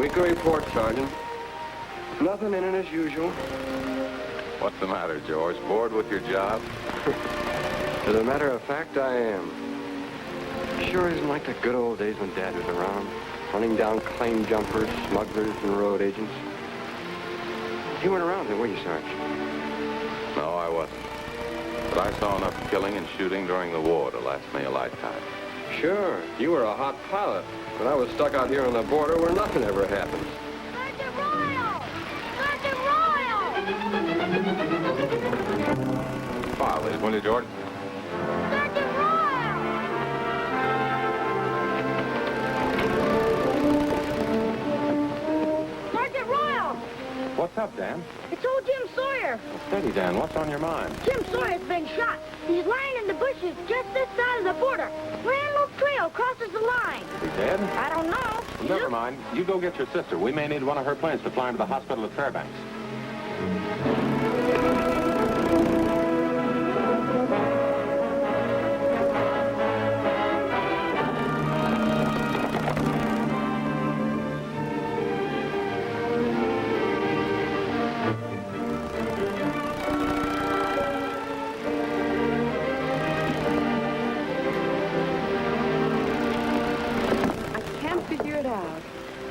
Weekly report, Sergeant. Nothing in it as usual. What's the matter, George? Bored with your job? As a matter of fact, I am. Sure isn't like the good old days when Dad was around, hunting down claim jumpers, smugglers, and road agents. You weren't around then, were you, Sarge? No, I wasn't. But I saw enough killing and shooting during the war to last me a lifetime. Sure, you were a hot pilot, but I was stuck out here on the border where nothing ever happens. Sergeant Royal! Sergeant Royal! File these, will you, George? Sergeant Royal! Sergeant Royal! What's up, Dan? It's old Jim Sawyer. Steady, Dan. What's on your mind? Jim Sawyer's been shot. He's lying in the bushes just this side of the border. Randall Trail crosses the line. Is he dead? I don't know. Never mind. You go get your sister. We may need one of her planes to fly into the hospital at Fairbanks.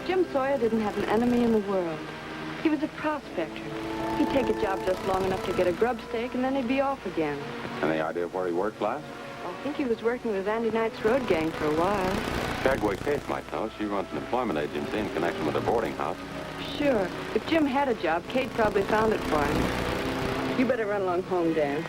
Jim Sawyer didn't have an enemy in the world. He was a prospector. He'd take a job just long enough to get a grub stake, and then he'd be off again. Any idea of where he worked last? I think he was working with Andy Knight's road gang for a while. Skagway Kate might know. She runs an employment agency in connection with her boarding house. Sure. If Jim had a job, Kate probably found it for him. You better run along home, Dan.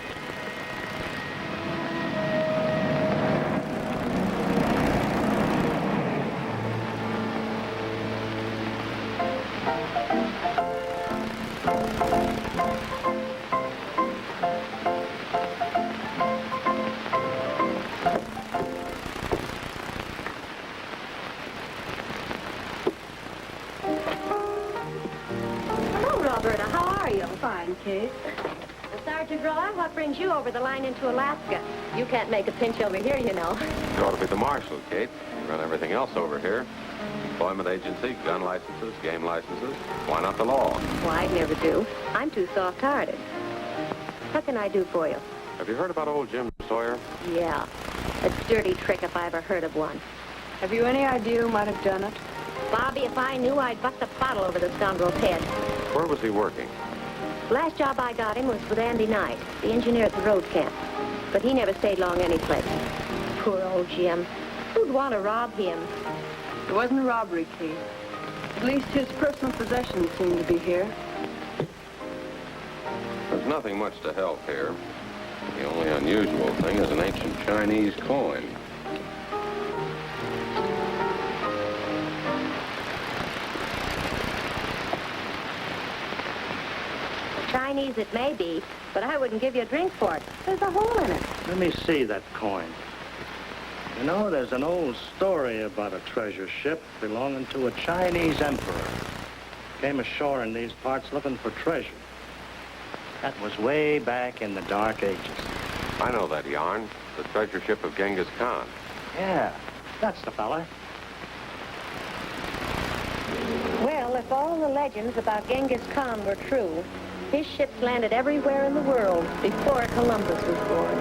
Kate. Sergeant Roy, what brings you over the line into Alaska? You can't make a pinch over here, you know. You ought to be the marshal, Kate. You run everything else over here. Employment agency, gun licenses, game licenses. Why not the law? Well, I'd never do. I'm too soft-hearted. What can I do for you? Have you heard about old Jim Sawyer? Yeah. A dirty trick if I ever heard of one. Have you any idea who might have done it? Bobby, if I knew, I'd bust a bottle over the scoundrel's head. Where was he working? Last job I got him was with Andy Knight, the engineer at the road camp. But he never stayed long anyplace. Poor old Jim. Who'd want to rob him? It wasn't a robbery, Kate. At least his personal possessions seem to be here. There's nothing much to help here. The only unusual thing is an ancient Chinese coin. Chinese it may be, but I wouldn't give you a drink for it. There's a hole in it. Let me see that coin. You know, there's an old story about a treasure ship belonging to a Chinese emperor. Came ashore in these parts looking for treasure. That was way back in the Dark Ages. I know that yarn. The treasure ship of Genghis Khan. Yeah, that's the fella. Well, if all the legends about Genghis Khan were true, his ships landed everywhere in the world before Columbus was born.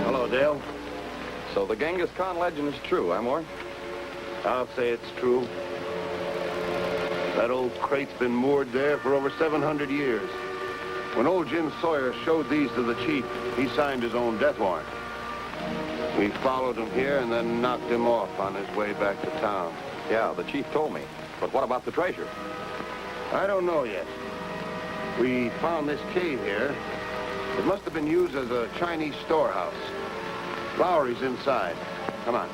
Hello, Dale. So the Genghis Khan legend is true, Amor? I'll say it's true. That old crate's been moored there for over 700 years. When old Jim Sawyer showed these to the chief, he signed his own death warrant. We followed him here and then knocked him off on his way back to town. Yeah, the chief told me. But what about the treasure? I don't know yet. We found this cave here. It must have been used as a Chinese storehouse. Lowry's inside. Come on.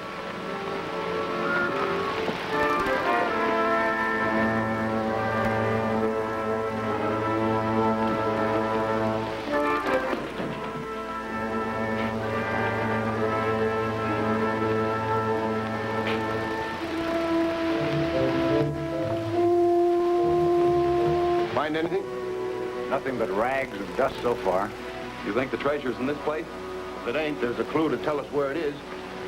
find anything? Nothing but rags and dust so far. You think the treasure's in this place? If it ain't, there's a clue to tell us where it is.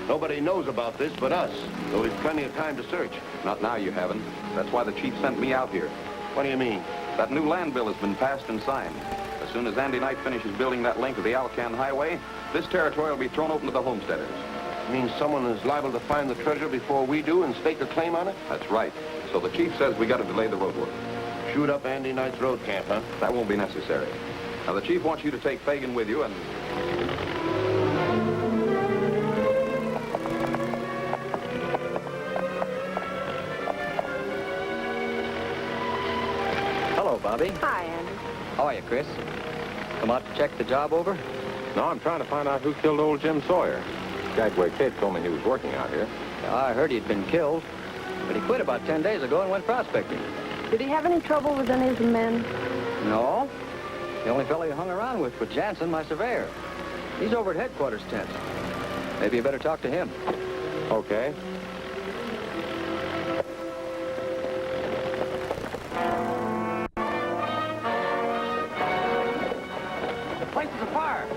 Nobody knows about this but us, so we've plenty of time to search. Not now, you haven't. That's why the chief sent me out here. What do you mean? That new land bill has been passed and signed. As soon as Andy Knight finishes building that link of the Alcan Highway, this territory will be thrown open to the homesteaders. Means someone is liable to find the treasure before we do and stake a claim on it? That's right. So the chief says we got to delay the road work. Shoot up Andy Knight's road camp, huh? That won't be necessary. Now, the chief wants you to take Fagan with you and... Hello, Bobby. Hi, Andy. How are you, Chris? Come out to check the job over? No, I'm trying to find out who killed old Jim Sawyer. Skagway Kid told me he was working out here. I heard he'd been killed, but he quit about 10 days ago and went prospecting. Did he have any trouble with any of the men? No. The only fellow he hung around with was Jansen, my surveyor. He's over at headquarters tent. Maybe you better talk to him. Okay. The place is afire.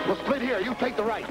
We'll split here. You take the right.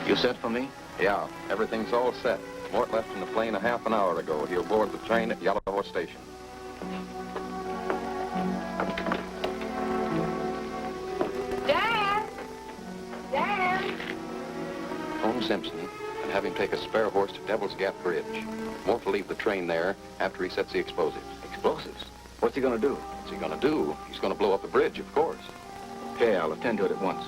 You sent for me? Yeah, everything's all set. Mort left in the plane a half an hour ago. He'll board the train at Yellow Horse Station. Dad! Dad! Phone Simpson and have him take a spare horse to Devil's Gap Bridge. Mort will leave the train there after he sets the explosives. Explosives? What's he gonna do? What's he gonna do? He's gonna blow up the bridge, of course. Okay, I'll attend to it at once.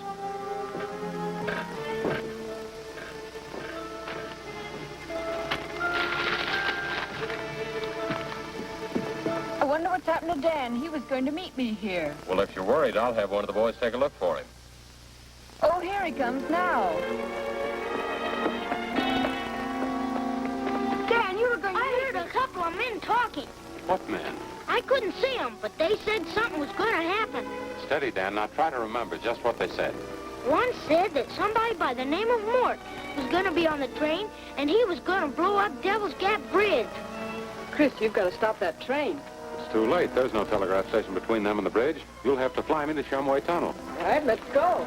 wonder what's happened to Dan. He was going to meet me here. Well, if you're worried, I'll have one of the boys take a look for him. Oh, here he comes now. Dan, you were going to... I heard a couple of men talking. What men? I couldn't see them, but they said something was going to happen. Steady, Dan. Now try to remember just what they said. One said that somebody by the name of Mort was going to be on the train, and he was going to blow up Devil's Gap Bridge. Chris, you've got to stop that train. It's too late. There's no telegraph station between them and the bridge. You'll have to fly me to Shumway Tunnel. All right, let's go.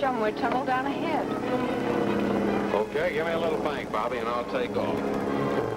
Shumway Tunnel down ahead. Okay, give me a little bank, Bobby, and I'll take off.